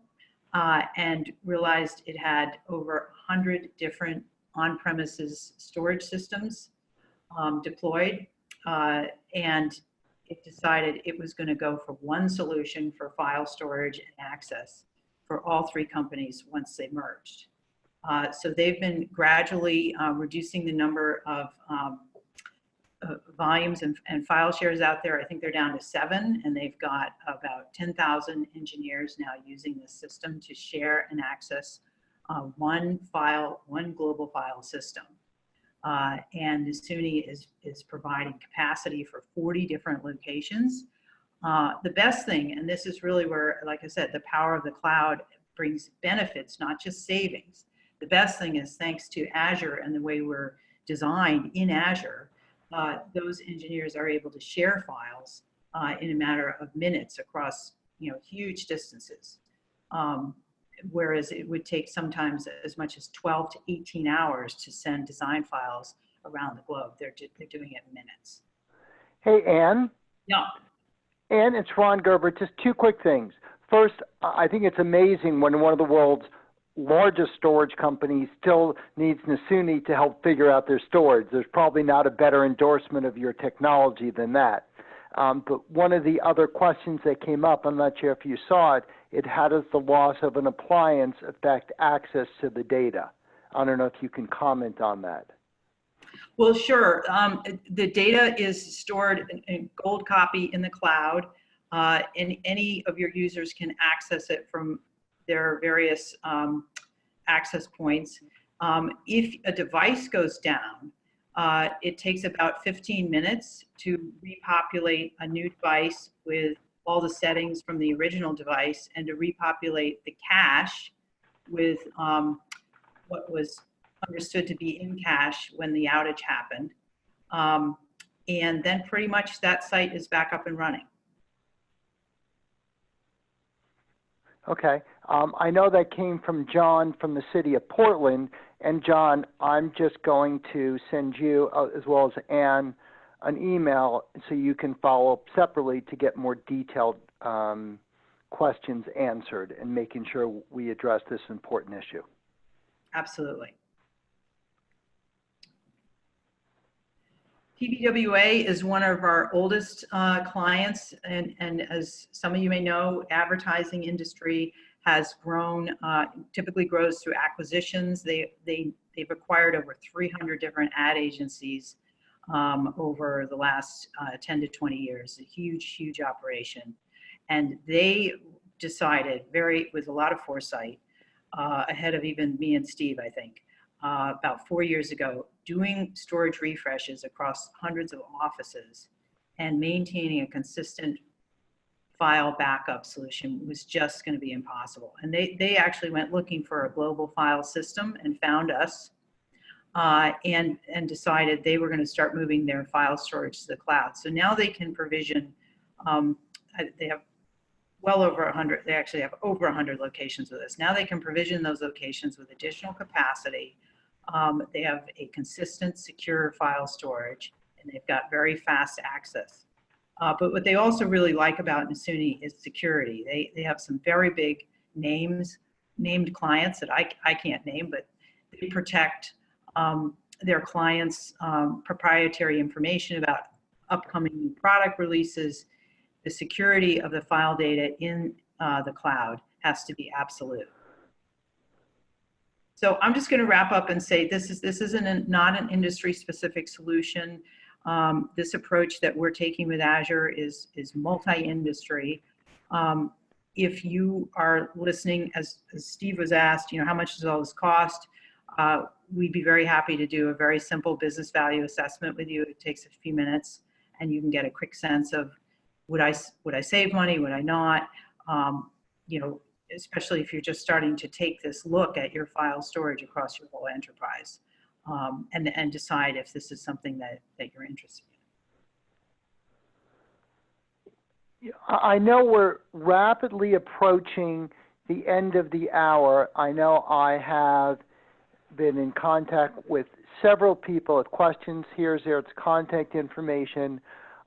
and realized it had over 100 different on-premises storage systems deployed, and it decided it was going to go for one solution for file storage and access for all 3 companies once they merged. So they've been gradually reducing the number of volumes and file shares out there. I think they're down to 7, and they've got about 10,000 engineers now using this system to share and access one global file system. And Nasuni is providing capacity for 40 different locations. The best thing, and this is really where, like I said, the power of the cloud brings benefits, not just savings. The best thing is, thanks to Azure and the way we're designed in Azure, those engineers are able to share files in a matter of minutes across huge distances. Whereas it would take sometimes as much as 12 to 18 hours to send design files around the globe. They're doing it in minutes. Hey, Ann. Yeah. Ann, it's Ron Gerber. Just 2 quick things. First, I think it's amazing when one of the world's largest storage companies still needs Nasuni to help figure out their storage. There's probably not a better endorsement of your technology than that. But one of the other questions that came up, I'm not sure if you saw it, how does the loss of an appliance affect access to the data? I don't know if you can comment on that. Well, sure. The data is stored in gold copy in the cloud, and any of your users can access it from their various access points. If a device goes down, it takes about 15 minutes to repopulate a new device with all the settings from the original device and to repopulate the cache with what was understood to be in cache when the outage happened. And then pretty much that site is back up and running. Okay. I know that came from John from the city of Portland. And John, I'm just going to send you, as well as Ann, an email so you can follow up separately to get more detailed questions answered and making sure we address this important issue. Absolutely. TBWA is one of our oldest clients, and as some of you may know, advertising industry has grown, typically grows through acquisitions. They've acquired over 300 different ad agencies over the last 10 to 20 years, a huge operation. And they decided with a lot of foresight, ahead of even me and Steve, I think, about 4 years ago, doing storage refreshes across hundreds of offices and maintaining a consistent file backup solution was just going to be impossible. And they actually went looking for a global file system and found us, and decided they were going to start moving their file storage to the cloud. So now they can provision, they have well over 100, they actually have over 100 locations with us. Now they can provision those locations with additional capacity. They have a consistent, secure file storage, and they've got very fast access. But what they also really like about Nasuni is security. They have some very big named clients that I can't name, but they protect their clients' proprietary information about upcoming new product releases. The security of the file data in the cloud has to be absolute. So I'm just going to wrap up and say this isn't not an industry-specific solution. This approach that we're taking with Azure is multi-industry. If you are listening, as Steve was asked, how much does all this cost? We'd be very happy to do a very simple business value assessment with you. It takes a few minutes, and you can get a quick sense of would I save money? Would I not? Especially if you're just starting to take this look at your file storage across your whole enterprise, and decide if this is something that you're interested in. I know we're rapidly approaching the end of the hour. I know I have been in contact with several people with questions. Here's their contact information.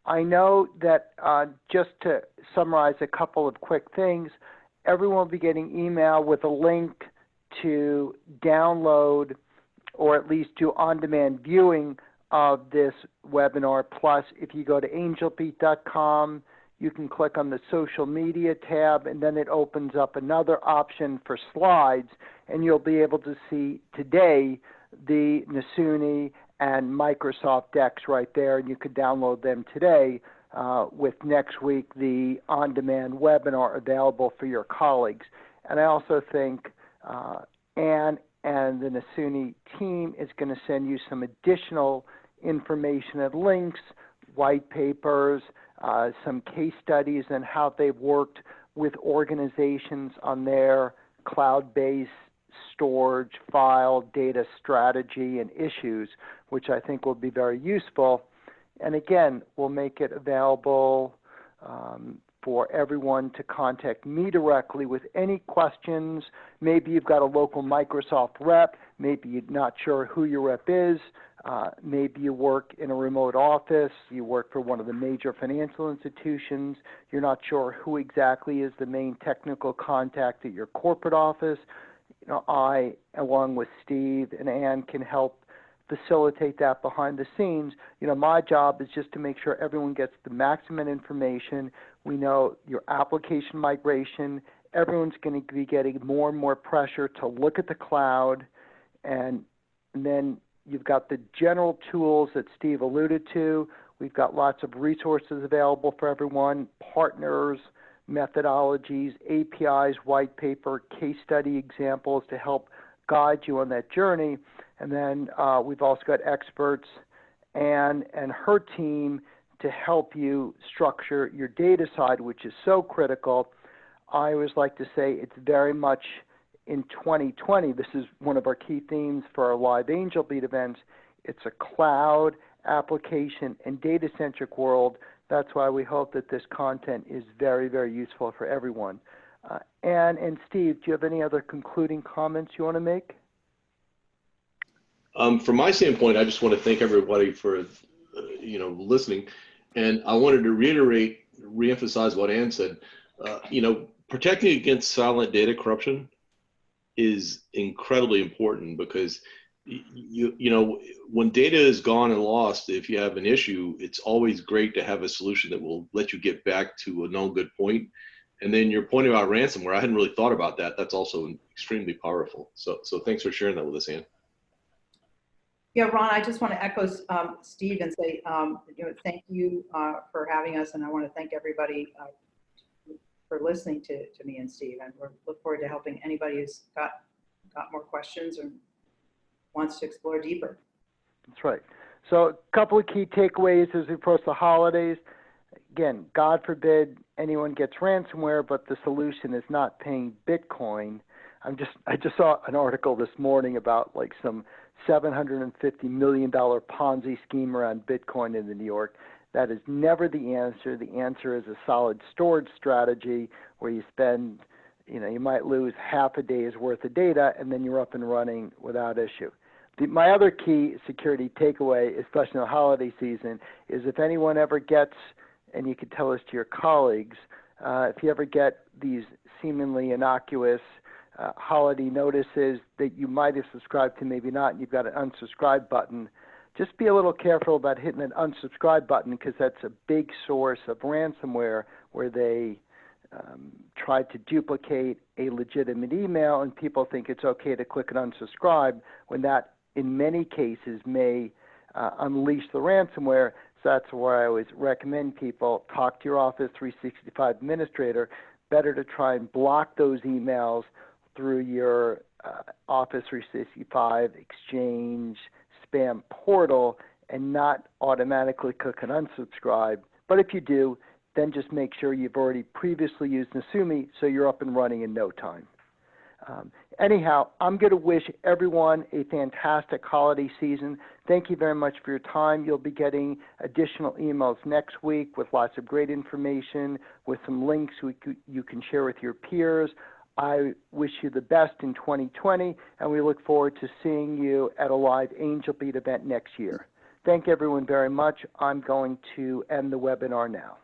I know that just to summarize a couple of quick things, everyone will be getting email with a link to download or at least do on-demand viewing of this webinar. Plus, if you go to angelbeat.com, you can click on the social media tab, and then it opens up another option for slides, and you'll be able to see today the Nasuni and Microsoft decks right there, and you could download them today, with next week the on-demand webinar available for your colleagues. And I also think Ann and the Nasuni team is going to send you some additional information and links, white papers, some case studies and how they've worked with organizations on their cloud-based storage, file, data strategy, and issues, which I think will be very useful. And again, we'll make it available for everyone to contact me directly with any questions. Maybe you've got a local Microsoft rep. Maybe you're not sure who your rep is. Maybe you work in a remote office. You work for one of the major financial institutions. You're not sure who exactly is the main technical contact at your corporate office. I, along with Steve and Ann, can help facilitate that behind the scenes. My job is just to make sure everyone gets the maximum information. We know your application migration, everyone's going to be getting more and more pressure to look at the cloud, and then you've got the general tools that Steve alluded to. We've got lots of resources available for everyone, partners, methodologies, APIs, white paper, case study examples to help guide you on that journey. And then we've also got experts and her team to help you structure your data side, which is so critical. I always like to say it's very much in 2020. This is one of our key themes for our live Angel Beat events. It's a cloud, application, and data-centric world. That's why we hope that this content is very, very useful for everyone. Anne and Steve, do you have any other concluding comments you want to make? From my standpoint, I just want to thank everybody for, listening. And I wanted to reemphasize what Ann said. Protecting against silent data corruption is incredibly important because when data is gone and lost, if you have an issue, it's always great to have a solution that will let you get back to a known good point. And then your point about ransomware, I hadn't really thought about that. That's also extremely powerful. So thanks for sharing that with us, Ann. Yeah, Ron, I just want to echo Steve and say, thank you for having us, and I want to thank everybody for listening to me and Steve, and we look forward to helping anybody who's got more questions or wants to explore deeper. That's right. So a couple of key takeaways as we approach the holidays. Again, God forbid anyone gets ransomware, but the solution is not paying Bitcoin. I just saw an article this morning about like some $750 million Ponzi scheme around Bitcoin in New York. That is never the answer. The answer is a solid storage strategy where you spend, you might lose half a day's worth of data and then you're up and running without issue. My other key security takeaway, especially in the holiday season, is if anyone ever gets, and you can tell this to your colleagues, if you ever get these seemingly innocuous holiday notices that you might have subscribed to, maybe not, and you've got an unsubscribe button, just be a little careful about hitting an unsubscribe button because that's a big source of ransomware where they try to duplicate a legitimate email and people think it's okay to click an unsubscribe when that in many cases may unleash the ransomware. So that's where I always recommend people talk to your Office 365 administrator. Better to try and block those emails through your Office 365 Exchange spam portal and not automatically click an unsubscribe. But if you do, then just make sure you've already previously used Nasuni so you're up and running in no time. Anyhow, I'm going to wish everyone a fantastic holiday season. Thank you very much for your time. You'll be getting additional emails next week with lots of great information, with some links you can share with your peers. I wish you the best in 2020, and we look forward to seeing you at a live Angel Beat event next year. Thank everyone very much. I'm going to end the webinar now.